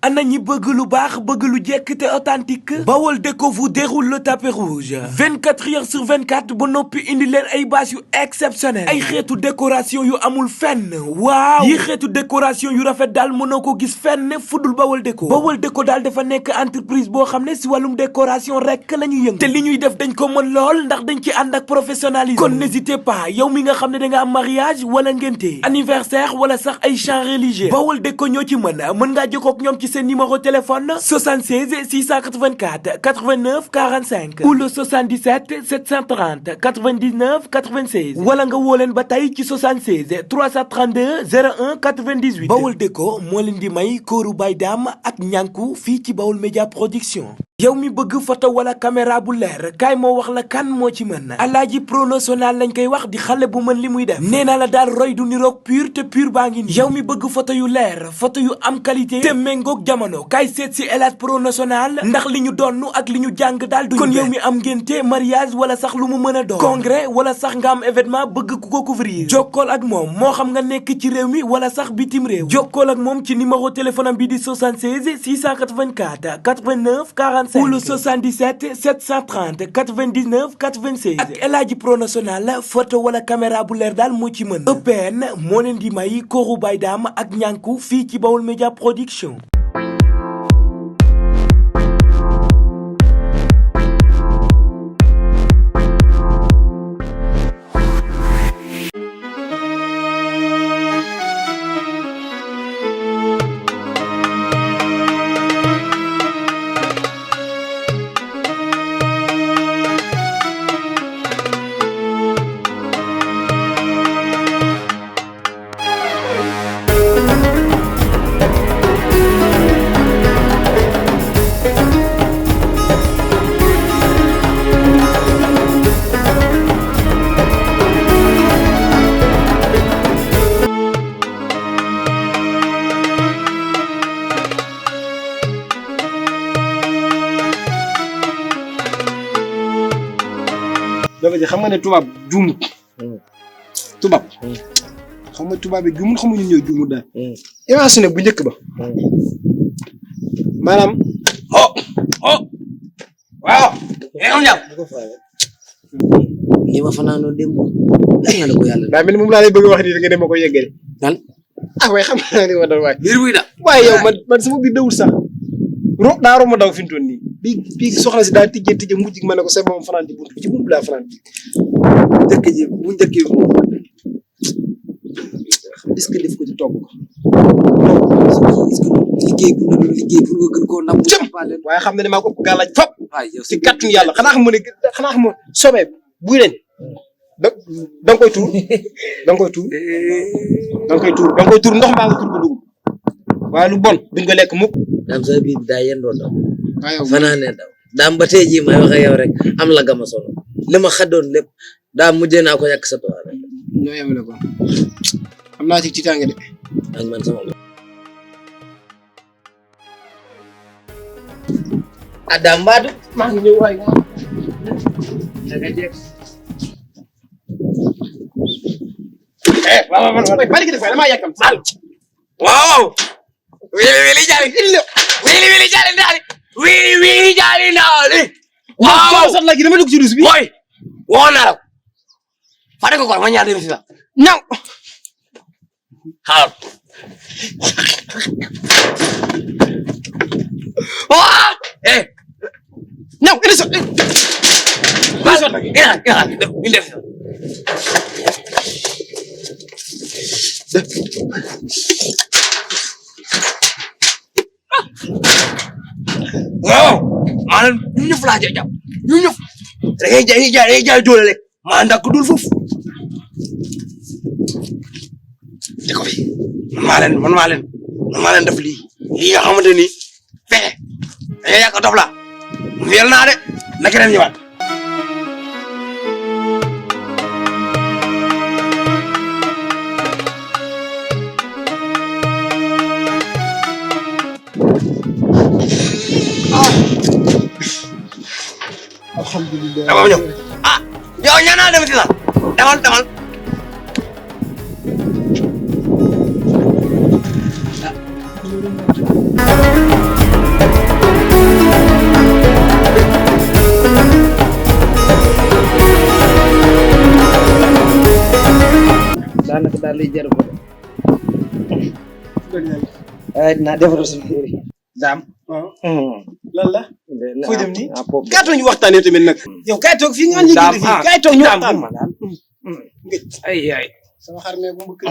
ana ñi bëgg lu baax bëgg lu jekk te authentique Bawol Déco vous déroule le tapis rouge 24 heures sur 24 ba noppi indi leen ay bâche yu exceptionnel ay xeetu décoration yu amul fenn waaw yi xeetu décoration yu rafet daal mënoo ko gis fenn fudul Bawol Déco daal dafa nekk entreprise boo xam ne si wàllum décoration rek la ñuy yëngu te li ñuy def dañ ko mën lool ndax dañ ci ànd ak professionnalisme kon n'hésitez pas yow mi nga xam ne da nga am mariage wala ngénte anniversaire wala sax ay chants religieux Bawol Déco ñoo ci mën ngaa jokkoo ak ñoom ci seen numéro téléphone 76 684 89 45 ou le 77 730 99 96 wala nga woo leen ba tey ci 76 332 01 98 Bawol Déco moo leen di may kóoru bay daam ak ñànku fii ci Bawol Média Production. yow mi bëgg photo wala caméra bu leer kaay moo wax la kan moo ci mën Alaaji Pro National lañ koy wax di xale bu mën li muy def nee naa la daal roy du niroog pur te pur baa ngi nii yow mi bëgg photo yu leer photo yu am qualité te méngoog jamono kaay seet si Elhadj Pro National ndax li ñu donnu ak li ñu jàng daal duñu kon yow mi am ngénte mariage wala sax lu mu mën a doon congrès wala sax nga am événement bëgg ku ko couvrir jokkool ak moom moo xam nga nekk ci réew mi wala sax bitim réew jokkool ak moom ci numéro téléphone am bi di 76 684 89 45 ou le 77 730 99 96 ak Elhadji Pro National photo wala caméra bu leer daal moo ci mën EPN moo leen di may kóoru bay daam ak ñànku fii ci Bawol Média Production. dafa ji xam nga ne tubaab juumut tubaab xam nga tubaab bi juumut xamuñu ñëw juumut daal imagine bu njëkk ba maanaam waaw am ñam li ma fanaanoo démb lan nga ne ko yàlla daa mel ni moom laa lay bëgg wax nii da nga dem ma ko yeggale lan waaye xam nga li ma dal waay biir buy da waaye yow man sama biir dawul sax daa romb daw fi mu toll nii bii soxna si daal tijjee mujj ma ne ko c'est bon fanaan ci buntu bi ci buntu laa fanaan njëkk ji bu njëkk bi moom est-ce que def ko ci togg ko liggéey bu nga liggéey pour nga gën koo napp waaye xam na ne maa ko gàllaaj fop ci ci kàttanu yàlla xanaa xam ne sobee buy leen da nga koy tuur da nga koy tuur ndox mbaa nga tuur ko dugub waaye lu bon duñ ko lekk mukk daam sa biir daa yendoo daw fanaane daw daam ba tey jii may wax ak yow rek am la gama solo li ma xaddoon lépp daam mujjee naa ko yàq sa toile rek ñoo yemale ko am naa ci tànge de ak man sama Adam Mbadu maa ngi ñëw waay daga jek waaw bari ki def waay dama yàkkam sal waaw wili jali ndaali wili jali ndaali waaw sax la gi dama dugg ci dus bi boy woo naa la fare ko ma ñaar dem si la ñaw xaar waaw ñaw ina so ina waaw maanaam ñu ñëpp laa jàpp ñu ñëpp da ngay jaay doole rek maa ndax dul foofu di ko fi man maa leen def lii nga xamante ni fexe da ngay yàq dof la mu yel naa de na keneen ñëwaat alhamdulillah dama ñëw yow ñaanal dem ci la demal ah li jar ko ay na defal sama yére daam lan la foo jëm nii kaay toog ñu waxtaanee tamit nag yow kaay toog fii nga ñu gindi fii kaay toog ñu waxtaan ay sama xar mee bu mu kër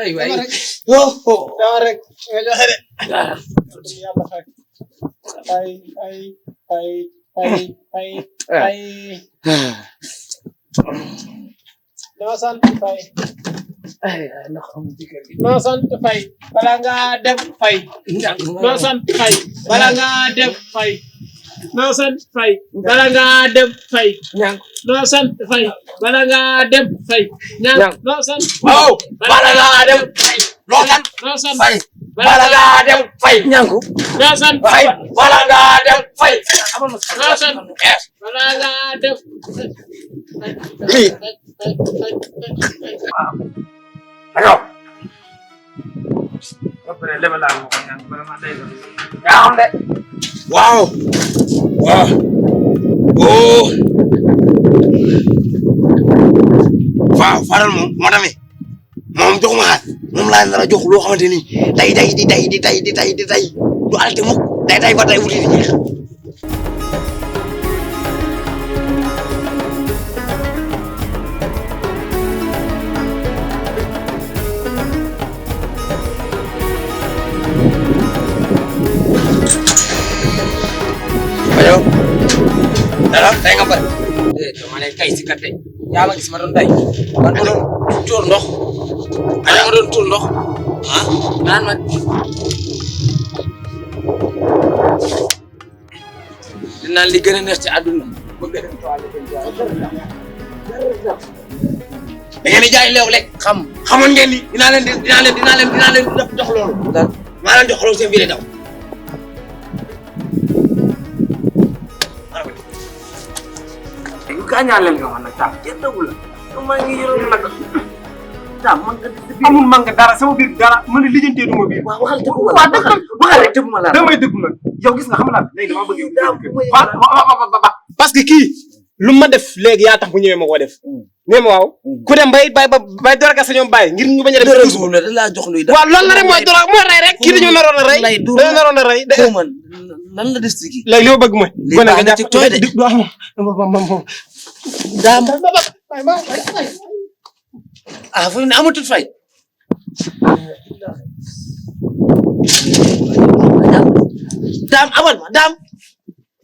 ay waay dama rek nga joxe de yàlla fay ay dama sant fay noo sant fay bala nga dem fay noo sant fay bala nga dem fay noo sant fay bala nga dem fay noo sant fay bala nga dem fay noo sant waaw bala nga dem fay loo sant noo sant fay bala nga dem fay ñanku noo sant fay bala nga dem fay noo sant bala nga dem lii ayo waaw waaw oh waaw faral moom moo tamit moom joxuma xaar moom laa nar a jox loo xamante ni day du alte mukk day ba day wuti di jeex ayo dara tay nga pare dama lay kay si kat de yaa ma gis ma doon tay man ma doon tuur ndox man ma doon tuur ndox naan ma dinaan li gën a neex ci àdduna bëgg a dem toilette da ngeen di jaay leew lekk xamoon ngeen ni dinaa leen jox loolu maa leen jox loolu seen biir daw kañaan nga man nag tam kenn dagul la maa ngi yoroon nag tam man nga amul man nga dara sama biir dara man a lijjantee du ma biir waaw waxal dëgg ma la waxal rek dëgg ma la damay dëgg nag yow gis nga xam naa léegi dama bëgg parce que kii lu ma def léegi yaa tax bu ñëwee ma koo def nee ma waaw ku dem bay doraga sa ñoom bàyyi ngir ñu bañ a def dërëm la da laa jox luy waaw loolu la rek mooy dora moo rey rek kii dañoo naroon a rey dañoo naroon a rey man lan la des ci kii léegi li ma bëgg mooy gone nga ci tooy de daam fu ne amatul fay daam abal ma daam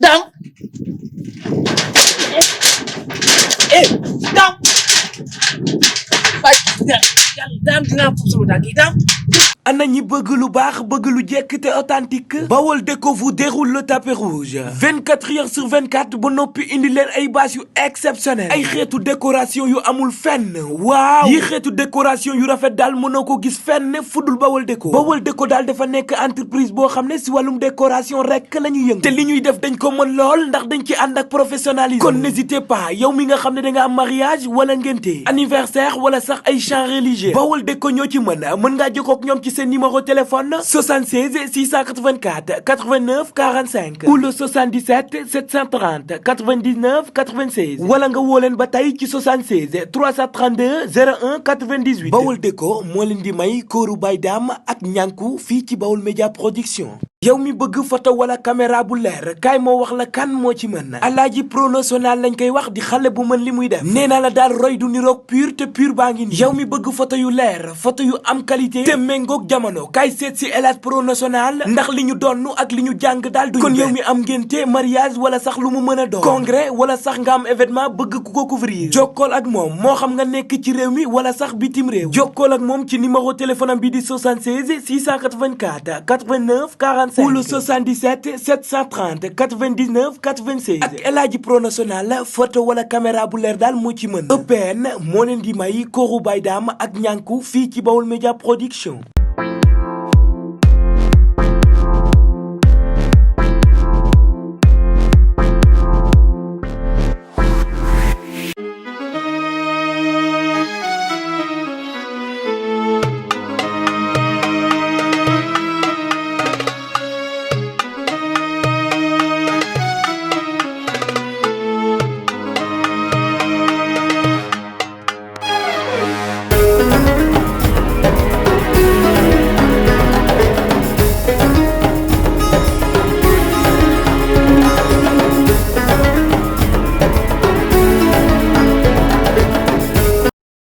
daam daam daam dinaa foofu sama tànk yi daam ana ñi bëgg lu baax bëgg lu jekk te authentique Bawol Déco vous déroule le tapis rouge 24 heures sur 24 ba noppi indi leen ay bâche yu exceptionnel ay xeetu décoration yu amul fenn waaw yi xeetu décoration yu rafet daal mënoo ko gis fenn fudul Bawol Déco daal dafa nekk entreprise boo xam ne si wàllum décoration rek la ñuy yëngu te li ñuy def dañ ko mën lool ndax dañ ci ànd ak professionnalisme kon n'hésitez pas yow mi nga xam ne da nga am mariage wala ngénte anniversaire wala sax ay chants religieux Bawol Déco ñoo ci mën ngaa jokkoo ak ñoom ci seen numéro téléphone 76 684 89 45 ou le 77 730 99 96 wala nga woo leen ba tey ci 76 332 01 98 Bawol Déco moo leen di may kóoru bay daam ak ñànku fii ci Bawol Média Production. yow mi bëgg photo wala caméra bu leer kaay moo wax la kan moo ci mën Alaaji Pro National lañ koy wax di xale bu mën li muy def nee naa la daal roy du niroog pur te pur baa ngi nii yow mi bëgg photo yu leer photo yu am qualité te méngoog jamono kaay seet si Elaj Pro National ndax li ñu donnu ak li ñu jàng daal duñu kon yow mi am ngénte mariage wala sax lu mu mën a doon congrès wala sax nga am événement bëgg ku ko couvrir jokkool ak moom moo xam nga nekk ci réew mi wala sax bitim réew jokkool ak moom ci numéro téléphone am bi di 76 684 89 45 ou le 77 730 99 96 ak El Hadji Pro National photo wala caméra bu leer daal moo ci mën EPN moo leen di may kóoru bay daam ak ñànku fii ci Bawol Média Production.